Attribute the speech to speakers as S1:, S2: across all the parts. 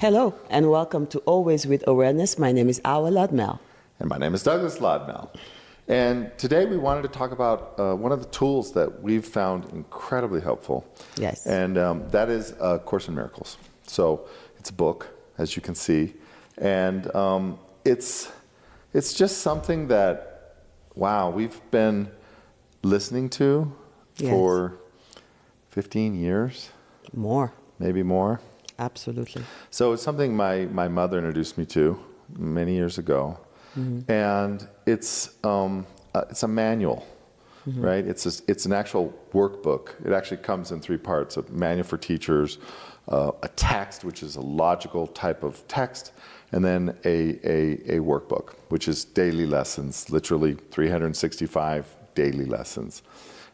S1: Hello, and welcome to Always with Awareness. My name is Awa Lodmel.
S2: And my name is Douglas Lodmel. And today we wanted to talk about one of the tools that we've found incredibly helpful.
S1: Yes.
S2: And that is A Course in Miracles. So it's a book, as you can see. And it's just something that, wow, we've been listening to for 15 years.
S1: More.
S2: Maybe more.
S1: Absolutely.
S2: So it's something my mother introduced me to many years ago. Mm-hmm. And it's a manual, mm-hmm. right? It's an actual workbook. It actually comes in three parts: a manual for teachers, a text, which is a logical type of text, and then a workbook, which is daily lessons, literally 365 daily lessons.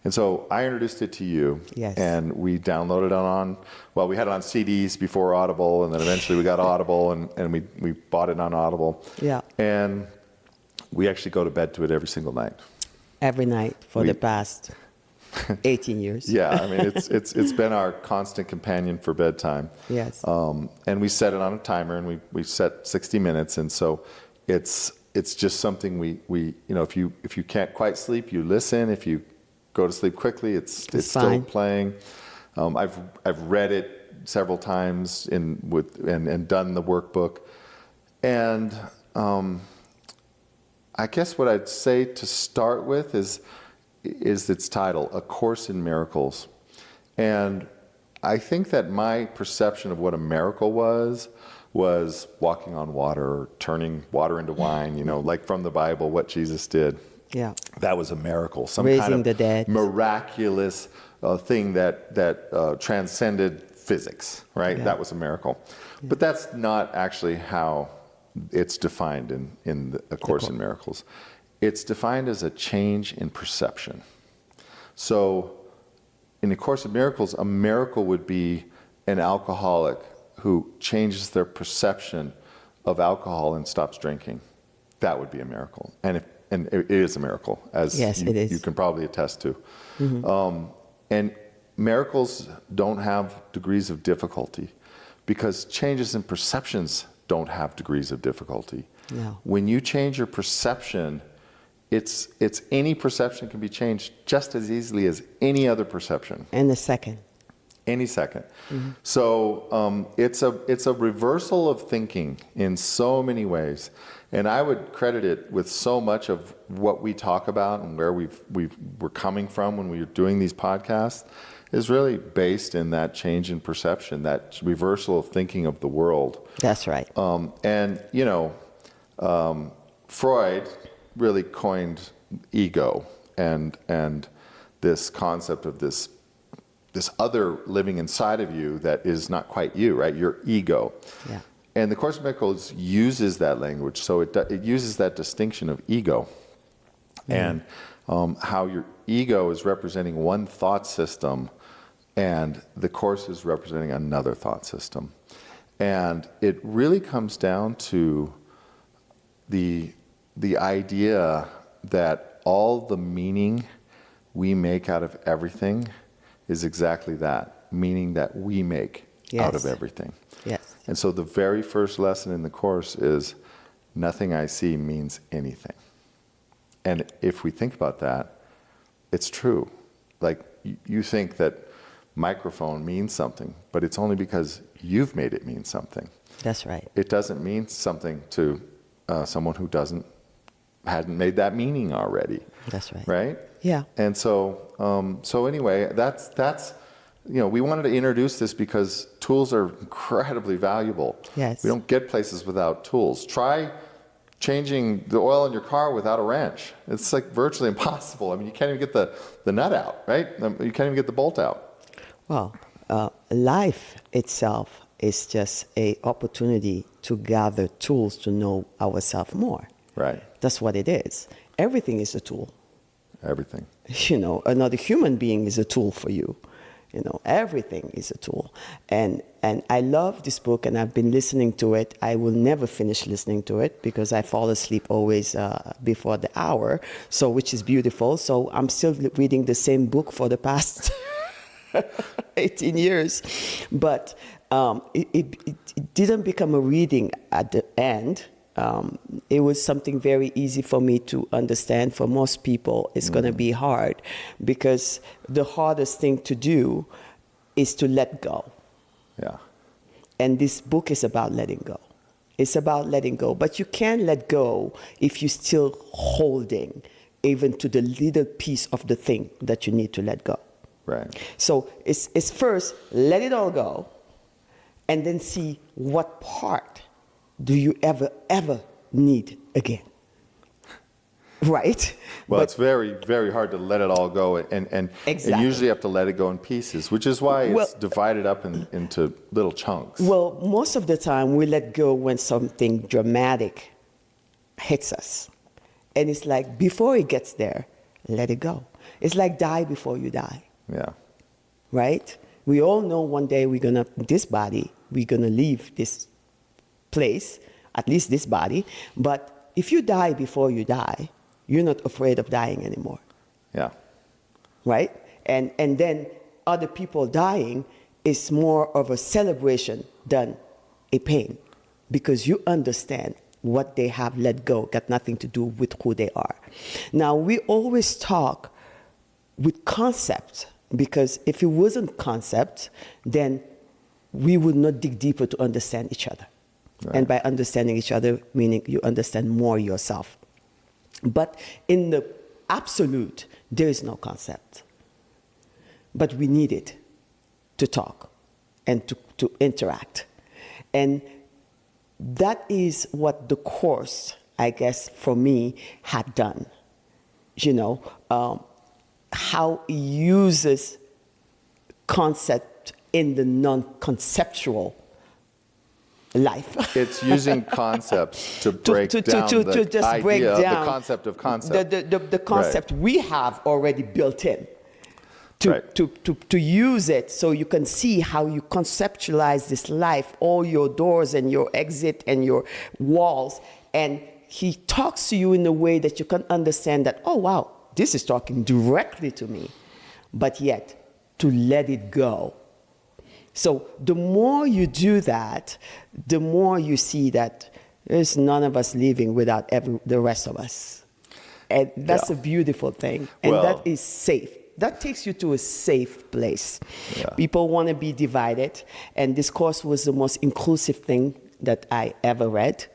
S2: And so I introduced it to you,
S1: yes.
S2: And we downloaded it we had it on CDs before Audible, and then eventually we got Audible, and we bought it on Audible.
S1: Yeah.
S2: And we actually go to bed to it every single night.
S1: Every night for the past 18 years.
S2: Yeah, I mean, it's been our constant companion for bedtime.
S1: Yes.
S2: And we set it on a timer, and we set 60 minutes, and so it's just something we if you can't quite sleep, you listen. If you go to sleep quickly, it's still playing. I've read it several times and done the workbook, and I guess what I'd say to start with is its title, A Course in Miracles. And I think that my perception of what a miracle was walking on water or turning water into wine, like from the Bible, what Jesus did.
S1: Yeah,
S2: that was a miracle. Some
S1: Raising
S2: kind of
S1: the dead.
S2: Miraculous thing that transcended physics, right?
S1: Yeah.
S2: That was a miracle. Yeah. But that's not actually how it's defined in A Course in Miracles. It's defined as a change in perception. So in A Course in Miracles, a miracle would be an alcoholic who changes their perception of alcohol and stops drinking. That would be a miracle. And it is a miracle, as you can probably attest to. Mm-hmm. And miracles don't have degrees of difficulty because changes in perceptions don't have degrees of difficulty.
S1: No.
S2: When you change your perception, it's any perception can be changed just as easily as any other perception.
S1: In a second.
S2: Any second. Mm-hmm. So it's a reversal of thinking in so many ways. And I would credit it with so much of what we talk about and where we're coming from when we're doing these podcasts is really based in that change in perception, that reversal of thinking of the world.
S1: That's right.
S2: And Freud really coined ego and this concept of this other living inside of you that is not quite you, right? Your ego.
S1: Yeah.
S2: And the Course in Miracles uses that language, so it uses that distinction of ego, and how your ego is representing one thought system, and the Course is representing another thought system, and it really comes down to the idea that all the meaning we make out of everything is exactly that, meaning that we make out of everything.
S1: Yes.
S2: And so the very first lesson in the Course is nothing I see means anything. And if we think about that, it's true. Like you think that microphone means something, but it's only because you've made it mean something.
S1: That's right.
S2: It doesn't mean something to someone who hadn't made that meaning already.
S1: That's right.
S2: Right?
S1: Yeah.
S2: And so anyway, that's we wanted to introduce this because tools are incredibly valuable.
S1: Yes.
S2: We don't get places without tools. Try changing the oil in your car without a wrench. It's like virtually impossible. I mean, you can't even get the nut out, right? You can't even get the bolt out.
S1: Well, life itself is just an opportunity to gather tools to know ourselves more.
S2: Right.
S1: That's what it is. Everything is a tool.
S2: Everything.
S1: Another human being is a tool for you. Everything is a tool. And I love this book, and I've been listening to it. I will never finish listening to it because I fall asleep always before the hour, which is beautiful. So I'm still reading the same book for the past 18 years. But it didn't become a reading at the end. It was something very easy for me to understand. For most people, it's going to be hard, because the hardest thing to do is to let go.
S2: Yeah.
S1: And this book is about letting go. It's about letting go. But you can't let go if you're still holding even to the little piece of the thing that you need to let go.
S2: Right.
S1: So it's first, let it all go, and then see what part do you ever need again. Right?
S2: Well,
S1: But
S2: it's very, very hard to let it all go, and
S1: Exactly.
S2: you usually have to let it go in pieces, which is why it's
S1: Well-
S2: divided up into little chunks.
S1: Well, most of the time we let go when something dramatic hits us. And it's like, before it gets there, let it go. It's like die before you die,
S2: Yeah.
S1: right? We all know one day we're gonna leave this place, at least this body. But if you die before you die, you're not afraid of dying anymore,
S2: Yeah.
S1: right? And then other people dying is more of a celebration than a pain, because you understand what they have let go got nothing to do with who they are. Now, we always talk with concept, because if it wasn't concept, then we would not dig deeper to understand each other.
S2: Right.
S1: And by understanding each other, meaning you understand more yourself. But in the absolute, there is no concept. But we need it to talk and to interact. And that is what the course, I guess, for me, had done. How it uses concept in the non-conceptual life.
S2: It's using concepts to break down the
S1: just
S2: idea
S1: break
S2: of
S1: down
S2: the concept of concept.
S1: the concept we have already built in.
S2: Right.
S1: To use it so you can see how you conceptualize this life, all your doors and your exit and your walls. And he talks to you in a way that you can understand that, oh, wow, this is talking directly to me. But yet, to let it go. So the more you do that, the more you see that there's none of us living without the rest of us. And that's
S2: Yeah.
S1: a beautiful thing. And
S2: Well-
S1: that is safe. That takes you to a safe place.
S2: Yeah.
S1: People want to be divided. And this course was the most inclusive thing that I ever read.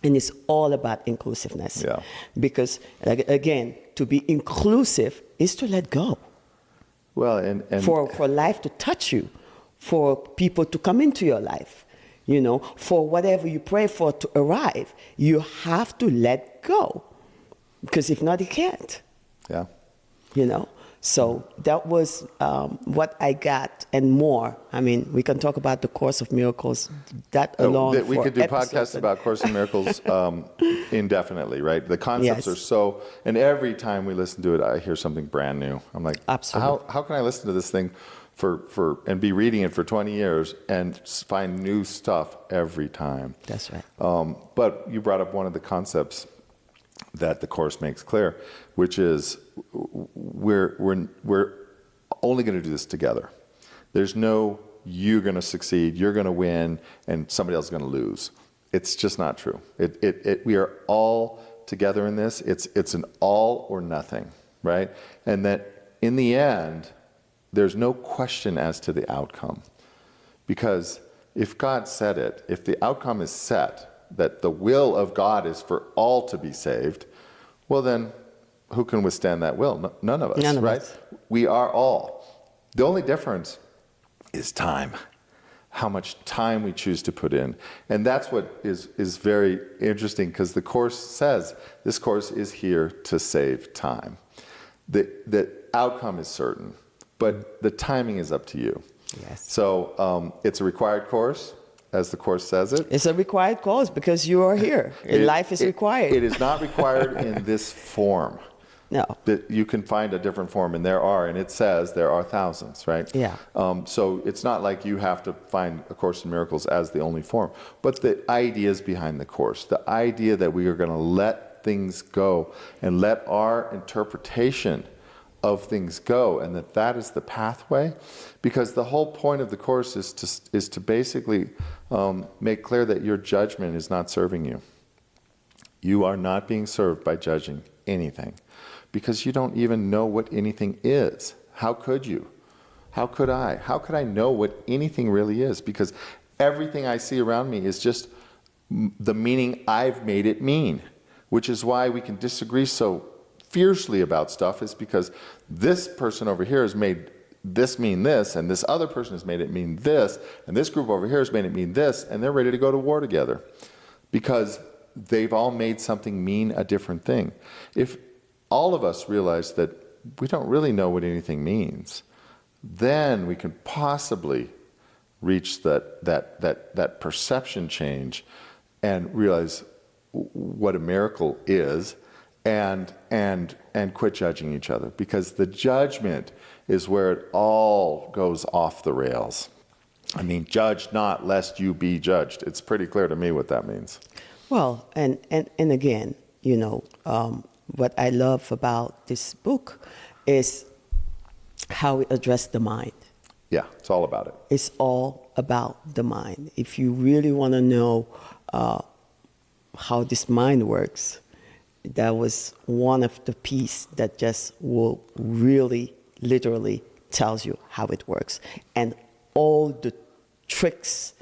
S1: And it's all about inclusiveness.
S2: Yeah.
S1: Because, again, to be inclusive is to let go.
S2: Well, and
S1: For life to touch you, for people to come into your life, for whatever you pray for to arrive, you have to let go. Because if not, you can't,
S2: yeah.
S1: So that was what I got and more. I mean, we can talk about the Course of Miracles, that alone.
S2: We
S1: for
S2: could do
S1: episodes.
S2: podcasts about Course in Miracles indefinitely, right? The concepts
S1: Yes.
S2: are so, and every time we listen to it, I hear something brand new. I'm like,
S1: Absolutely.
S2: how can I listen to this thing and be reading it for 20 years and find new stuff every time?
S1: That's right.
S2: But you brought up one of the concepts that the Course makes clear, which is we're only going to do this together. There's no you're going to succeed, you're going to win, and somebody else is going to lose. It's just not true. We are all together in this. It's an all or nothing, right? And that in the end, there's no question as to the outcome. Because if God said it, if the outcome is set, that the will of God is for all to be saved, well then, who can withstand that will? None of us,
S1: None of
S2: right?
S1: us.
S2: We are all. The only difference is time. How much time we choose to put in. And that's what is very interesting, because the Course says, this Course is here to save time. The outcome is certain, but the timing is up to you.
S1: Yes.
S2: So it's a required course, as the Course says it.
S1: It's a required course because you are here. Life is required.
S2: It is not required in this form.
S1: No.
S2: That you can find a different form, and it says there are thousands, right?
S1: Yeah.
S2: So it's not like you have to find A Course in Miracles as the only form, but the ideas behind the Course, the idea that we are going to let things go and let our interpretation of things go, and that is the pathway, because the whole point of the course is to basically make clear that your judgment is not serving you. You are not being served by judging anything, because you don't even know what anything is. How could you? How could I? How could I know what anything really is? Because everything I see around me is just the meaning I've made it mean, which is why we can disagree so fiercely about stuff, is because this person over here has made this mean this, and this other person has made it mean this, and this group over here has made it mean this, and they're ready to go to war together because they've all made something mean a different thing. If all of us realize that we don't really know what anything means, then we can possibly reach that perception change and realize what a miracle is, and quit judging each other, because the judgment is where it all goes off the rails. I mean, judge not lest you be judged. It's pretty clear to me what that means.
S1: Well, and again, what I love about this book is how it addressed the mind.
S2: Yeah, it's all about it.
S1: It's all about the mind. If you really want to know how this mind works, that was one of the pieces that just will really, literally tells you how it works. And all the tricks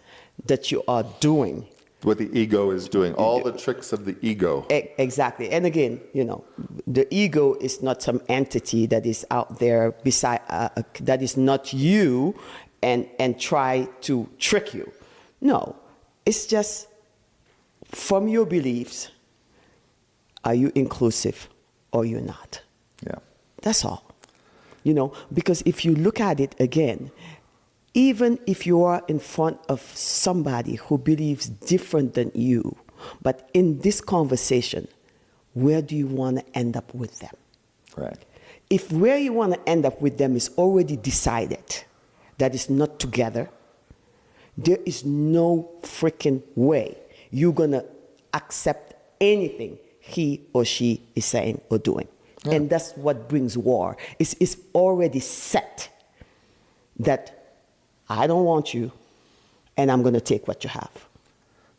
S1: that you are doing.
S2: What the ego is doing, all the tricks of the ego.
S1: Exactly. And again, the ego is not some entity that is out there beside, that is not you and try to trick you. No, it's just from your beliefs. Are you inclusive or you're not?
S2: Yeah.
S1: That's all. Because if you look at it again, even if you are in front of somebody who believes different than you, but in this conversation, where do you want to end up with them?
S2: Right.
S1: If where you want to end up with them is already decided, that is not together, there is no freaking way you're going to accept anything he or she is saying or doing. Yeah. And that's what brings war. It's already set that I don't want you, and I'm going to take what you have.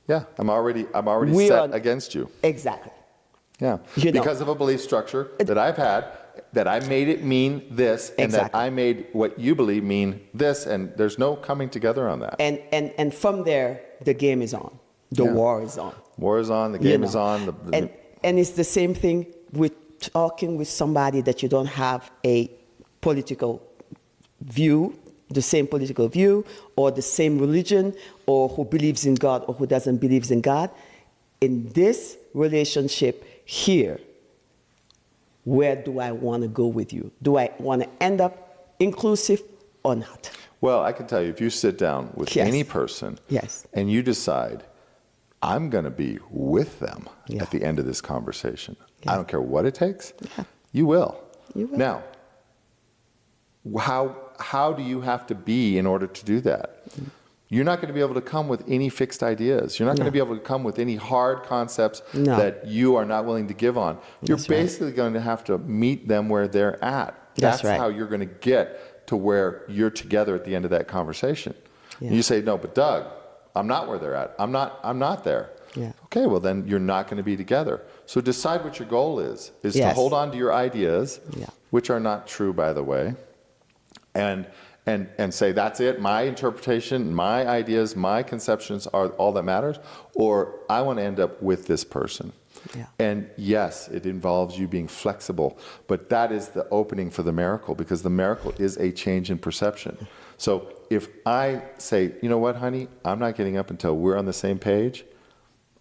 S2: Yeah, I'm already set against you.
S1: Exactly.
S2: Yeah, because of a belief structure that I've had, that I made it mean this, and that I made what you believe mean this, and there's no coming together on that.
S1: And from there, the game is on. The war is on.
S2: War is on, the game is on.
S1: And it's the same thing with talking with somebody that you don't have a political view, the same political view, or the same religion, or who believes in God or who doesn't believe in God. In this relationship here, where do I want to go with you? Do I want to end up inclusive or not?
S2: Well, I can tell you, if you sit down with any person and you decide, I'm going to be with them at the end of this conversation, I don't care what it takes, you will.
S1: You will.
S2: Now, how do you have to be in order to do that? You're not going to be able to come with any fixed ideas. You're not going to be able to come with any hard concepts that you are not willing to give on. You're basically going to have to meet them where they're at. That's how you're going to get to where you're together at the end of that conversation. And you say, no, but Doug, I'm not where they're at. I'm not there. Okay, well then you're not going to be together. So decide what your goal is to hold on to your ideas, which are not true, by the way, and say, that's it, my interpretation, my ideas, my conceptions are all that matters, or I want to end up with this person. And yes, it involves you being flexible, but that is the opening for the miracle, because the miracle is a change in perception. So if I say, you know what, honey, I'm not getting up until we're on the same page,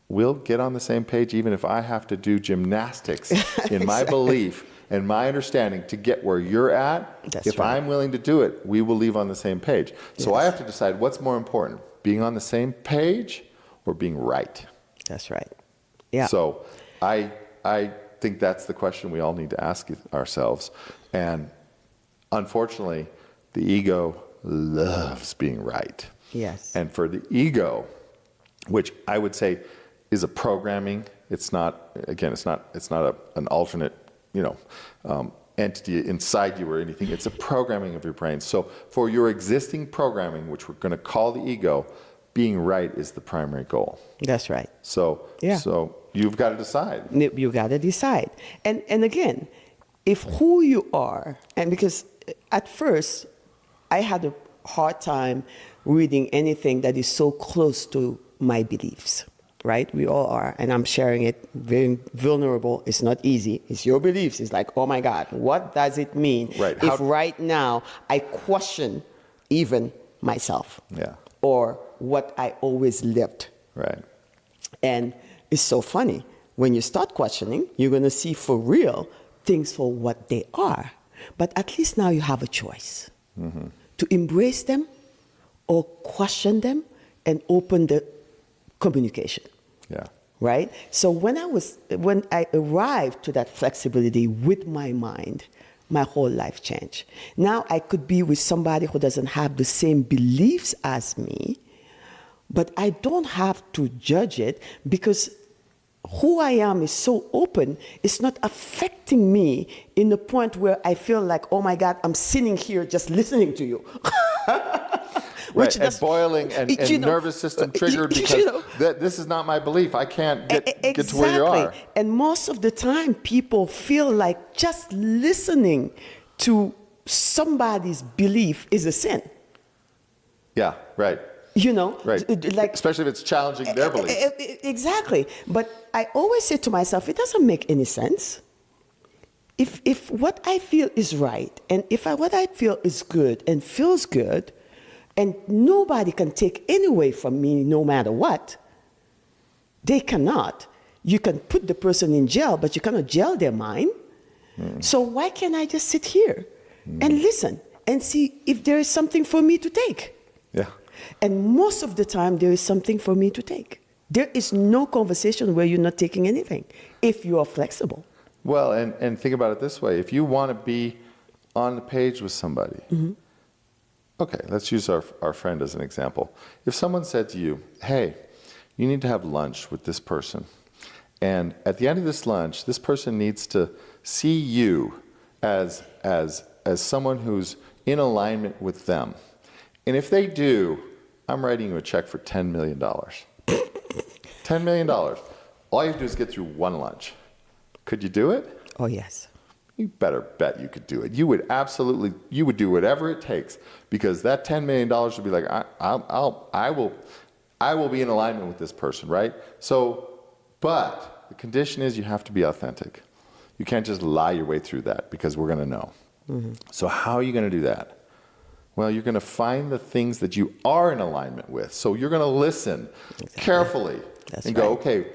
S2: we'll get on the same page even if I have to do gymnastics in my belief and my understanding to get where you're at. If I'm willing to do it, we will leave on the same page. So I have to decide what's more important, being on the same page or being right.
S1: That's right. Yeah.
S2: So I think that's the question we all need to ask ourselves. And unfortunately, the ego loves being right.
S1: Yes.
S2: And for the ego, which I would say is a programming, it's not an alternate, entity inside you or anything. It's a programming of your brain. So for your existing programming, which we're going to call the ego, being right is the primary goal.
S1: That's right.
S2: So you've got to decide.
S1: You got to decide. And again, if who you are, and because at first I had a hard time reading anything that is so close to my beliefs, right? We all are, and I'm sharing it, very vulnerable. It's not easy. It's your beliefs. It's like, oh my God, what does it mean if right now I question even myself?
S2: Yeah.
S1: Or what I always lived.
S2: Right.
S1: And it's so funny. When you start questioning, you're going to see for real things for what they are. But at least now you have a choice to embrace them or question them and open the communication.
S2: Yeah.
S1: Right? So when I arrived to that flexibility with my mind, my whole life changed. Now I could be with somebody who doesn't have the same beliefs as me, but I don't have to judge it because who I am is so open. It's not affecting me in the point where I feel like, oh my God, I'm sitting here just listening to you.
S2: Right, and boiling and nervous system triggered because this is not my belief. I can't get to where you are.
S1: And most of the time, people feel like just listening to somebody's belief is a sin.
S2: Yeah, right.
S1: Right.
S2: Like, especially if it's challenging their beliefs.
S1: Exactly. But I always say to myself, it doesn't make any sense. If what I feel is right, and what I feel is good and feels good, and nobody can take any away from me no matter what, they cannot. You can put the person in jail, but you cannot jail their mind. So why can't I just sit here and listen and see if there is something for me to take?
S2: Yeah.
S1: And most of the time, there is something for me to take. There is no conversation where you're not taking anything, if you are flexible.
S2: Well, and think about it this way. If you want to be on the page with somebody, okay, let's use our friend as an example. If someone said to you, hey, you need to have lunch with this person, and at the end of this lunch, this person needs to see you as someone who's in alignment with them. And if they do, I'm writing you a check for $10 million. $10 million. All you have to do is get through one lunch. Could you do it?
S1: Oh, yes.
S2: You better bet you could do it. You would do whatever it takes, because that $10 million would be like, I will be in alignment with this person, right? So, but the condition is you have to be authentic. You can't just lie your way through that, because we're going to know. So how are you going to do that? Well, you're going to find the things that you are in alignment with. So you're going to listen carefully and go, okay,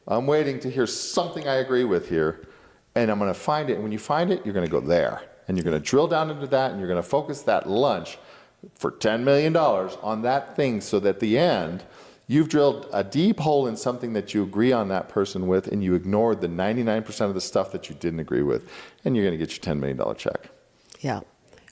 S2: I'm waiting to hear something I agree with here, and I'm going to find it. And when you find it, you're going to go there, and you're going to drill down into that, and you're going to focus that lunch for $10 million on that thing, so that at the end, you've drilled a deep hole in something that you agree on that person with, and you ignored the 99% of the stuff that you didn't agree with, and you're going to get your $10 million check.
S1: Yeah.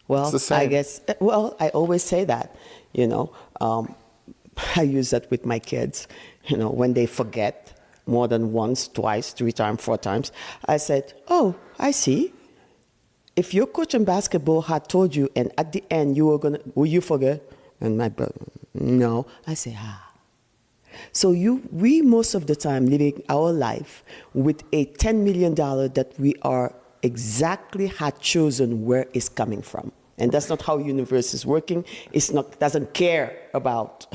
S1: Well, I guess, I always say that, I use that with my kids, when they forget more than once, twice, 3 times, 4 times, I said, oh, I see. If your coach in basketball had told you, and at the end will you forget? And my brother, no. I say, So we most of the time living our life with a $10 million that we are exactly had chosen where it's coming from. And that's not how universe is working. Doesn't care about,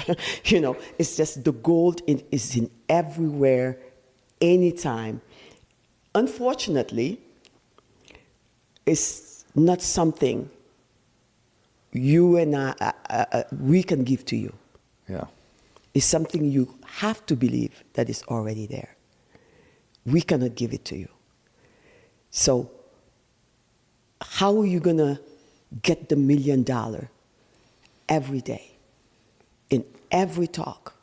S1: it's just the gold is in everywhere, anytime. Unfortunately, it's not something you and I, we can give to you.
S2: Yeah.
S1: It's something you have to believe that is already there. We cannot give it to you. So how are you going to get the $1 million every day, in every talk?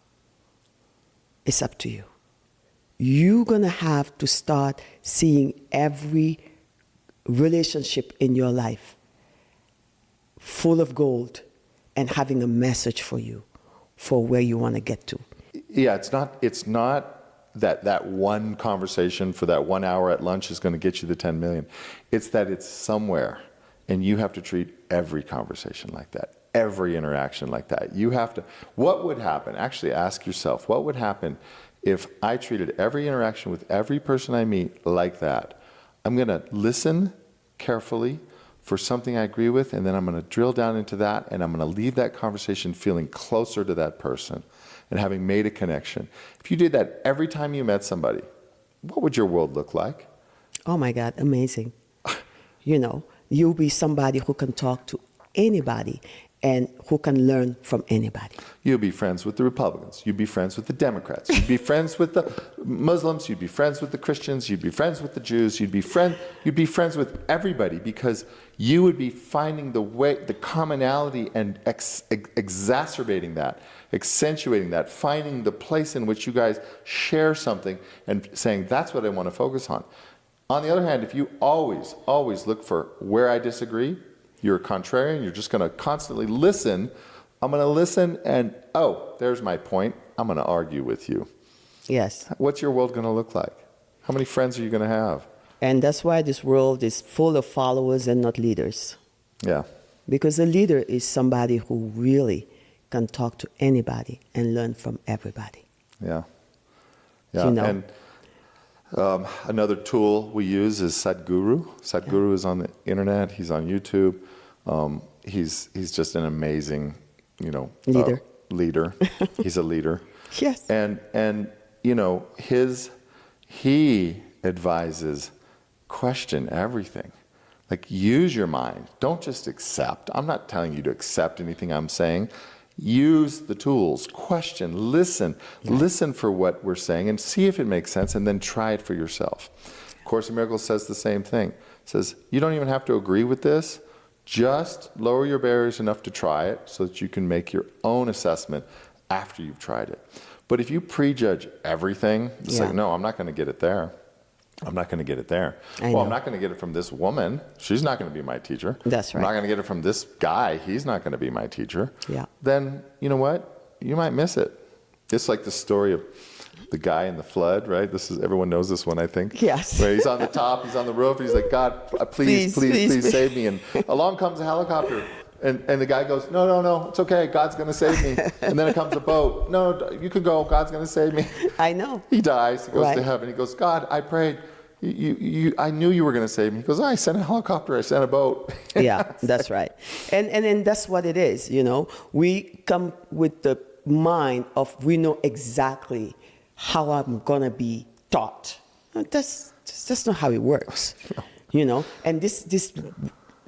S1: It's up to you. You're going to have to start seeing every relationship in your life full of gold and having a message for you for where you want to get to.
S2: Yeah, it's not that one conversation for that 1 hour at lunch is going to get you the 10 million. It's that it's somewhere, and you have to treat every conversation like that, every interaction like that. You have to, what would happen? Actually ask yourself, what would happen if I treated every interaction with every person I meet like that? I'm going to listen carefully for something I agree with, and then I'm going to drill down into that, and I'm going to leave that conversation feeling closer to that person and having made a connection. If you did that every time you met somebody, what would your world look like?
S1: Oh my God, amazing. You'll be somebody who can talk to anybody and who can learn from anybody.
S2: You'll be friends with the Republicans. You'd be friends with the Democrats. You'd be friends with the Muslims. You'd be friends with the Christians. You'd be friends with the Jews. You'd be friends with everybody, because you would be finding the commonality and exacerbating that, accentuating that, finding the place in which you guys share something and saying, that's what I want to focus on. On the other hand, if you always look for where I disagree, you're a contrarian, you're just going to constantly listen. I'm going to listen and, oh, there's my point. I'm going to argue with you.
S1: Yes.
S2: What's your world going to look like? How many friends are you going to have?
S1: And that's why this world is full of followers and not leaders.
S2: Yeah.
S1: Because a leader is somebody who really can talk to anybody and learn from everybody.
S2: Yeah. Yeah. And another tool we use is Sadhguru. Sadhguru is on the internet. He's on YouTube. He's just an amazing, leader. He's a leader.
S1: Yes.
S2: And he advises, question everything. Like, use your mind. Don't just accept. I'm not telling you to accept anything I'm saying. Use the tools, question, listen. Listen for what we're saying and see if it makes sense, and then try it for yourself. Course in Miracles says the same thing. It says, you don't even have to agree with this. Just lower your barriers enough to try it so that you can make your own assessment after you've tried it. But if you prejudge everything, it's like, no, I'm not going to get it there. I'm not going to get it there. I'm not going to get it from this woman. She's not going to be my teacher.
S1: That's right.
S2: I'm not going to get it from this guy. He's not going to be my teacher.
S1: Yeah.
S2: Then, you know what? You might miss it. It's like the story of the guy in the flood, right? Everyone knows this one, I think.
S1: Yes.
S2: Where he's on the top, he's on the roof, and he's like, God, please save me. And along comes a helicopter. And the guy goes, no, it's okay. God's going to save me. And then it comes a boat. No, you can go. God's going to save me.
S1: I know.
S2: He dies. He goes to heaven. He goes, God, I prayed. I knew you were going to save me. He goes, I sent a helicopter. I sent a boat.
S1: Yeah, that's right. And that's what it is, We come with the mind of we know exactly how I'm going to be taught. That's not how it works, And this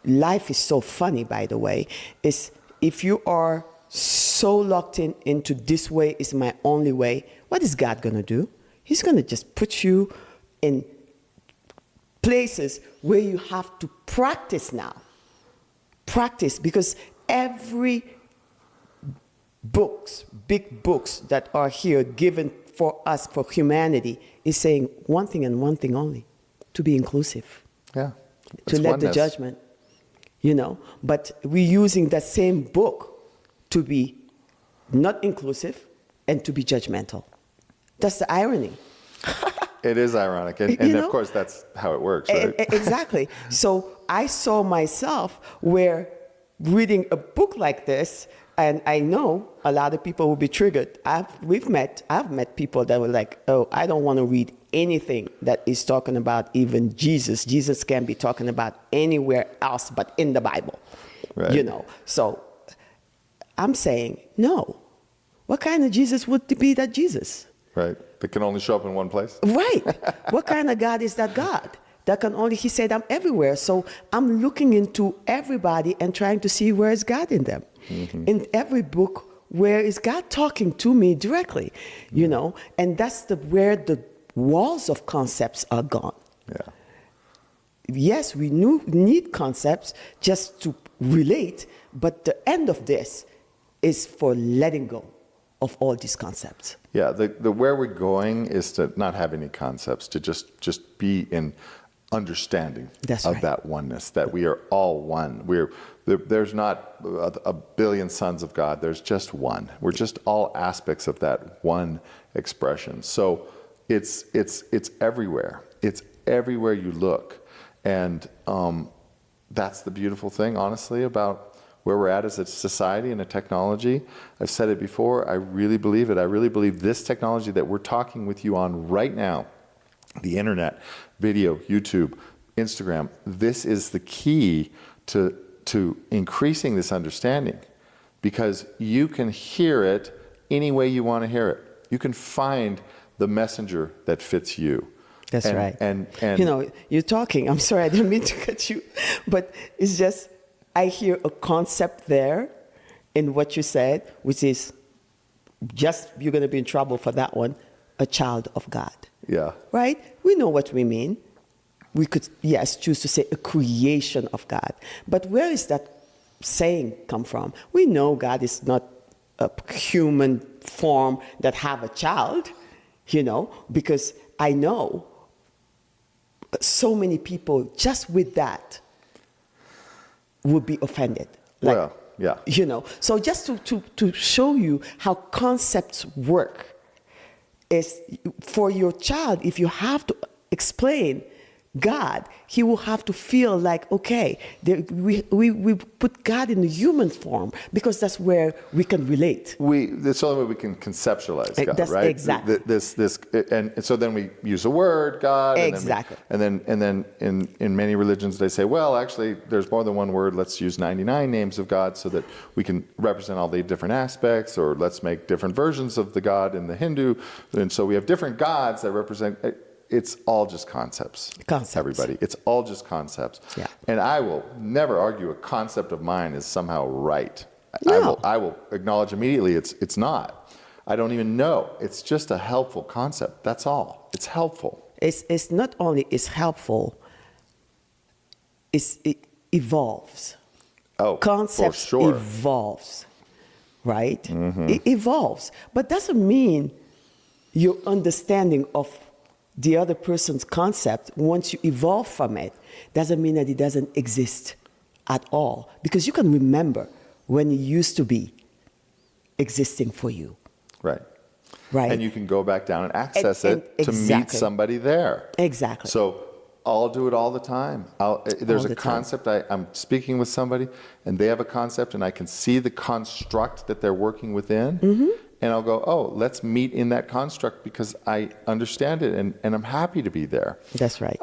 S1: life is so funny, by the way, is if you are so locked into this way is my only way, what is God going to do? He's going to just put you in places where you have to practice now. Practice, because every big books that are here given for us, for humanity, is saying one thing and one thing only, to be inclusive.
S2: Yeah.
S1: To let the judgment, But we're using that same book to be not inclusive and to be judgmental. That's the irony.
S2: It is ironic. And of course, that's how it works, right?
S1: Exactly. So I saw myself where reading a book like this, and I know a lot of people will be triggered. I've met people that were like, oh, I don't want to read anything that is talking about even Jesus. Jesus can be talking about anywhere else but in the Bible,
S2: right.
S1: So I'm saying, no. What kind of Jesus would be that Jesus?
S2: Right. That can only show up in one place.
S1: Right. What kind of God is that God? He said, I'm everywhere. So I'm looking into everybody and trying to see where is God in them. Mm-hmm. In every book, where is God talking to me directly? And that's where the walls of concepts are gone.
S2: Yeah.
S1: Yes, we need concepts just to relate, but the end of this is for letting go of all these concepts.
S2: Yeah, the where we're going is to not have any concepts, to just be in understanding of that oneness, that we are all one. There's not a billion sons of God, there's just one. We're just all aspects of that one expression. So it's everywhere. It's everywhere you look. And that's the beautiful thing, honestly, about where we're at as a society and a technology. I've said it before, I really believe it. I really believe this technology that we're talking with you on right now, the internet, video, YouTube, Instagram, this is the key to increasing this understanding, because you can hear it any way you want to hear it. You can find the messenger that fits you.
S1: That's right.
S2: And
S1: you're talking, I'm sorry, I didn't mean to cut you, but it's just, I hear a concept there in what you said, which is just, you're going to be in trouble for that one, a child of God.
S2: Yeah.
S1: Right? We know what we mean. We could, yes, choose to say a creation of God. But where is that saying come from? We know God is not a human form that have a child, because I know so many people just with that would be offended.
S2: Well, yeah.
S1: So just to show you how concepts work is for your child, if you have to explain God, he will have to feel like, okay, we put God in the human form because that's where we can relate.
S2: That's the only way we can conceptualize God,
S1: that's
S2: right?
S1: Exactly.
S2: And so then we use a word, God.
S1: Exactly.
S2: And then in many religions they say, well, actually, there's more than one word. Let's use 99 names of God so that we can represent all the different aspects, or let's make different versions of the God in the Hindu. And so we have different gods that represent. It's all just concepts. Everybody. It's all just concepts.
S1: Yeah.
S2: And I will never argue a concept of mine is somehow right.
S1: No.
S2: I will acknowledge immediately it's not. I don't even know. It's just a helpful concept. That's all. It's helpful.
S1: It's not only is helpful, it evolves.
S2: Oh,
S1: Concepts
S2: for sure.
S1: evolves, right?
S2: Mm-hmm.
S1: It evolves. But doesn't mean your understanding of the other person's concept, once you evolve from it, doesn't mean that it doesn't exist at all. Because you can remember when it used to be existing for you.
S2: Right.
S1: Right.
S2: And you can go back down and access it to meet somebody there.
S1: Exactly.
S2: So I'll do it all the time. There's a concept, I'm speaking with somebody, and they have a concept, and I can see the construct that they're working within. Mm-hmm. And I'll go, oh, let's meet in that construct because I understand it and I'm happy to be there.
S1: That's right.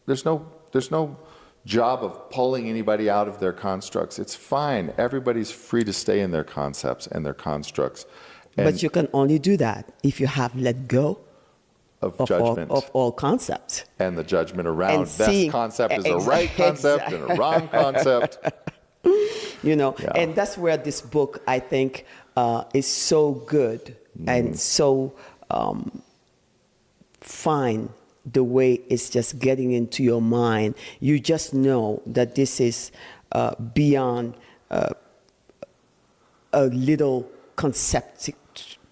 S2: There's no job of pulling anybody out of their constructs. It's fine. Everybody's free to stay in their concepts and their constructs.
S1: But you can only do that if you have let go
S2: of judgment.
S1: Of all concepts.
S2: And the judgment around that concept is a right concept and a wrong concept.
S1: Yeah. And that's where this book, I think, is so good and so fine, the way it's just getting into your mind. You just know that this is beyond a little concept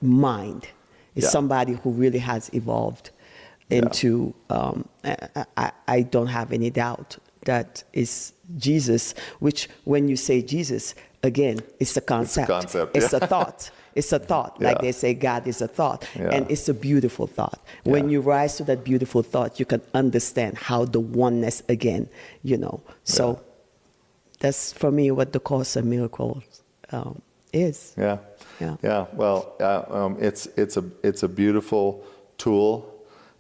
S1: mind. It's somebody who really has evolved into, I don't have any doubt that is Jesus, which when you say Jesus, again, it's a concept.
S2: It's a concept.
S1: It's a thought. It's a thought. Like they say, God is a thought.
S2: Yeah.
S1: And it's a beautiful thought. When you rise to that beautiful thought, you can understand how the oneness again, So that's, for me, what the Course of Miracles is.
S2: Yeah. Well, it's a beautiful tool.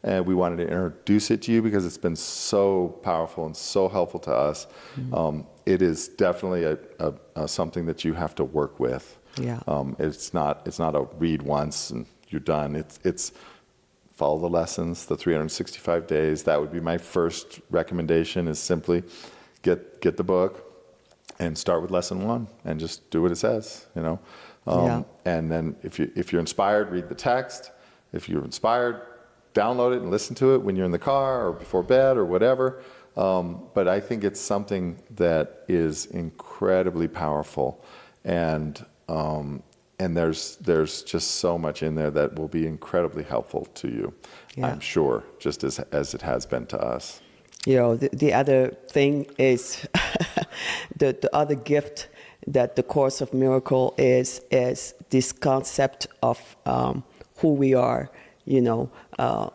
S2: And we wanted to introduce it to you because it's been so powerful and so helpful to us. Mm-hmm. It is definitely a something that you have to work with.
S1: Yeah.
S2: It's not a read once and you're done. It's follow the lessons, the 365 days. That would be my first recommendation, is simply get the book and start with lesson 1 and just do what it says. And then if you're inspired, read the text. If you're inspired, download it and listen to it when you're in the car or before bed or whatever. But I think it's something that is incredibly powerful, and there's just so much in there that will be incredibly helpful to you. I'm sure, just as it has been to us.
S1: The other thing is the other gift that the Course of Miracle is this concept of who we are.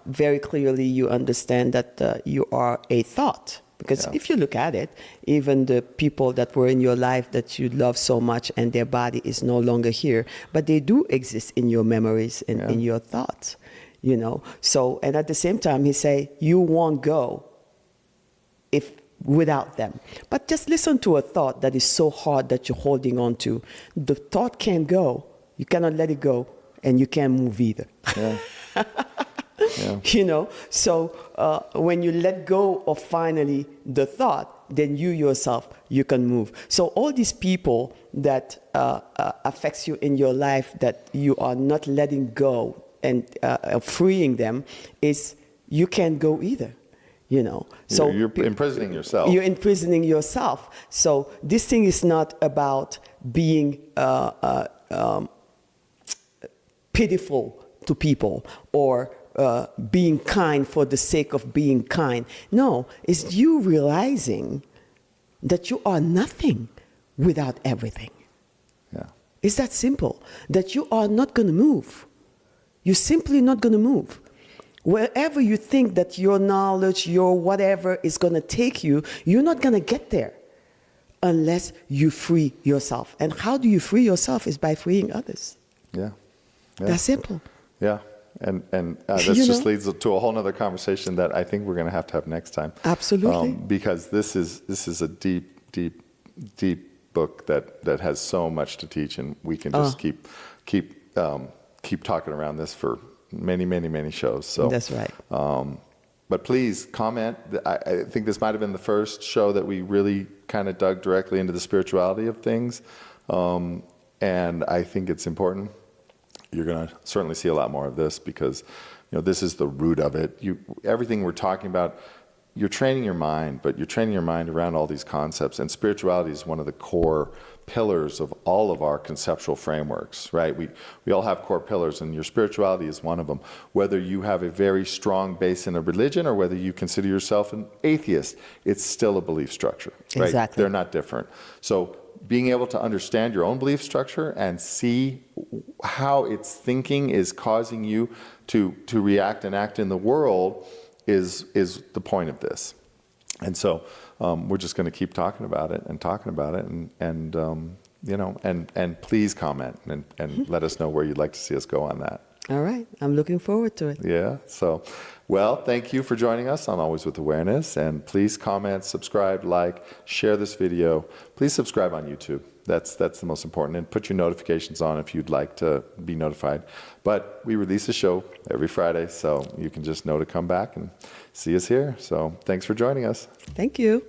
S1: very clearly you understand that you are a thought. Because if you look at it, even the people that were in your life that you love so much and their body is no longer here, but they do exist in your memories and in your thoughts, So, and at the same time, he say, you won't go without them. But just listen to a thought that is so hard that you're holding on to. The thought can't go. You cannot let it go, and you can't move either.
S2: Yeah. Yeah.
S1: So when you let go of finally the thought, then you yourself, you can move. So all these people that affects you in your life that you are not letting go and freeing them is you can't go either. So
S2: you're imprisoning yourself.
S1: You're imprisoning yourself. So this thing is not about being pitiful to people or being kind for the sake of being kind. No, it's you realizing that you are nothing without everything.
S2: Yeah.
S1: It's that simple. That you are not going to move. You're simply not going to move. Wherever you think that your knowledge, your whatever is going to take you, you're not going to get there unless you free yourself. And how do you free yourself is by freeing others.
S2: Yeah.
S1: That's simple.
S2: Yeah. And this just leads to a whole other conversation that I think we're going to have next time.
S1: Absolutely.
S2: Because this is a deep book that has so much to teach, and we can just keep talking around this for many shows. So
S1: that's right.
S2: But please comment. I think this might have been the first show that we really kind of dug directly into the spirituality of things, and I think it's important. You're going to certainly see a lot more of this because, this is the root of it. Everything we're talking about, you're training your mind, but you're training your mind around all these concepts. And spirituality is one of the core pillars of all of our conceptual frameworks, right? We all have core pillars, and your spirituality is one of them. Whether you have a very strong base in a religion or whether you consider yourself an atheist, it's still a belief structure, right?
S1: Exactly.
S2: They're not different. So being able to understand your own belief structure and see how its thinking is causing you to react and act in the world is the point of this. And so we're just going to keep talking about it and please comment and let us know where you'd like to see us go on that.
S1: All right. I'm looking forward to it.
S2: Yeah. So, well, thank you for joining us on Always with Awareness. And please comment, subscribe, like, share this video. Please subscribe on YouTube. That's the most important. And put your notifications on if you'd like to be notified. But we release a show every Friday, so you can just know to come back and see us here. So thanks for joining us.
S1: Thank you.